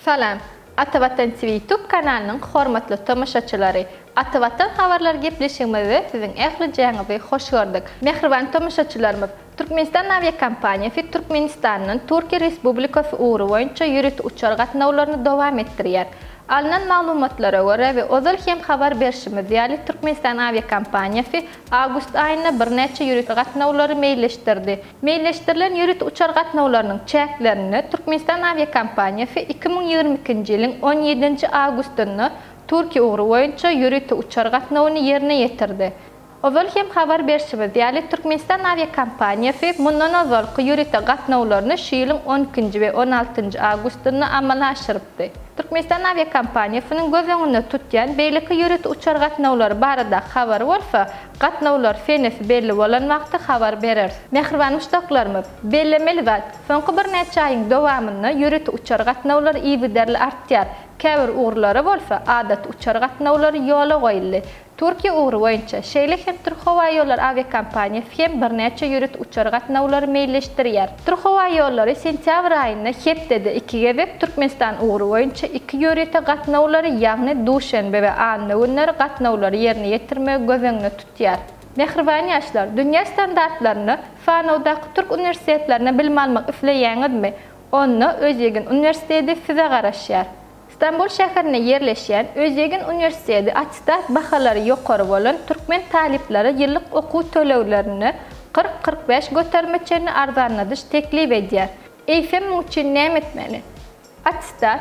Salam. Atabatan TV YouTube kanalının hormatly tomoşaçylary. Atabatan habarlar gepleşigimizde sizin ähli hoş gördük. Mehriban tomoşaçylarymyz, Türkmenistan aviakompaniýasy Türkmenistanyň Türkiýe Respublikasy uğru boýunça ýürüt uçar gatnawlaryny dowam etdirýär. Alınan maglumatlara göre ve özel hem haber berişimiz ýaly Türkmenistan aviakompaniýasy awgust aýyna bir neçe ýürüt gatnawlary meýilleşdirdi. Meýilleşdirilen ýürüt uçar gatnawlarynyň çäklerini Türkmenistan aviakompaniýasy 2022-nji ýylyň 17-nji awgustynda Türkiýe uğru boýunça ýürüt uçar gatnawyny ýerine ýetirdi. Özel hem haber berişimiz ýaly Türkmenistan aviakompaniýasy mundan azalky ýürüt gatnawlaryny şu ýylyň 12-nji we 16-njy awgustynda amala aşyrypdy. Türkmenistan aviakompaniýasynyň göz öňünde tutýan beýleki ýürüt uçar gatnawlary barada habar bolsa, gatnawlar fenesi belli bolan wagtda habar berer. Mehriban muşdaklarymyz, bellemeli zat, soňky bir neçe aýyň dowamynda ýürüt uçar gatnawlar iýbiderli artýar. Käbir uğurları bolsa, adat uçar gatnawlary ýola goýuldy. Türkiýe uğru boýunça şeýle hem Türk Hava Ýolları aviakompaniýasy hem bir neçe ýürüt uçar gatnawlary meýilleşdirýär. Türk Hava Ýolları sentýabr aýynda hepdede 2 gebek Türkmenistan uğru boýunça 2 ýürüt gatnawlary ýagny duşanbe we anny günleri gatnawlary ýerine ýetirmegi göz öňünde tutýar. Mehriban ýaşlar, dünýä standartlaryny fanawdaky Türk universitetlerine bilim almak üfleýäňizmi? Onu Özýegin Üniversiteti size garaşýar. İstanbul şäherine yerleşen Özýegin Üniversiteti atestat bahalary ýokary bolan türkmen talipleri ýyllyk okuw төлewlerini 40-45 götermeçeni arzanladyş teklip edýär. Eýsem üçin näme etmeli? Atestat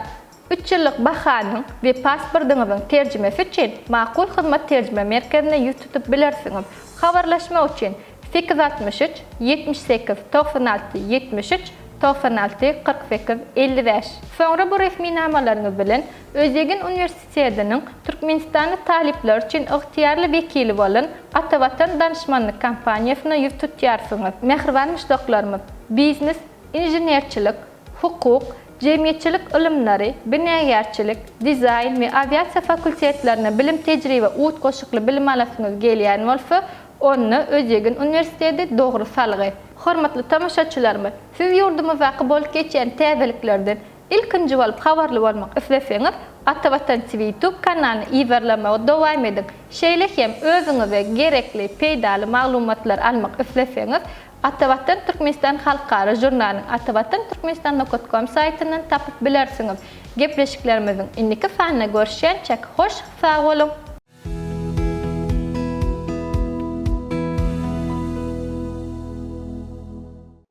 3 ýyllyk bahanyň we pasportyňyzyň terjimesi üçin makul hyzmat terjime merkezine ýüz tutup bilersiňiz. Habarlaşma üçin 863 78 96 73 96 48 55. Sonra bu resmi namalaryny bilen Özýegin Üniversitetining Türkmenistany talipler üçin ygtyýarly wekili bolan Atabatan danışmanlyk kampaniýasyna ýüz tutýarsyňyz. Mehriban müşdaklarymyz, biznes, inženerçilik, hukuk, jemgyýetçilik ilimleri, binägerçilik, dizayn we aviasiýa fakultetlerine bilim tejribe uut goşukly bilim alasyňyz gelýän bolsa, onu Özýegin Üniversiteti dogry salgy. Hormatly tamaşaçylarymyz, siz ýurdumyzda bolup geçen täzeliklerden ilkinji bolup habarly bolmak isleseňiz, Atabatan TV YouTube kanalyny iýerlemäge dowam edin. Şeýle hem özüňize gerekli peýdaly maglumatlar almak isleseňiz, Atabatan Türkmenistan halkara jurnalynyň atabatanturkmenistan.com saýtyndan tapyp bilersiňiz. Gepleşiklerimizin indiki sanyna görüşýänçek hoş, sag bolun.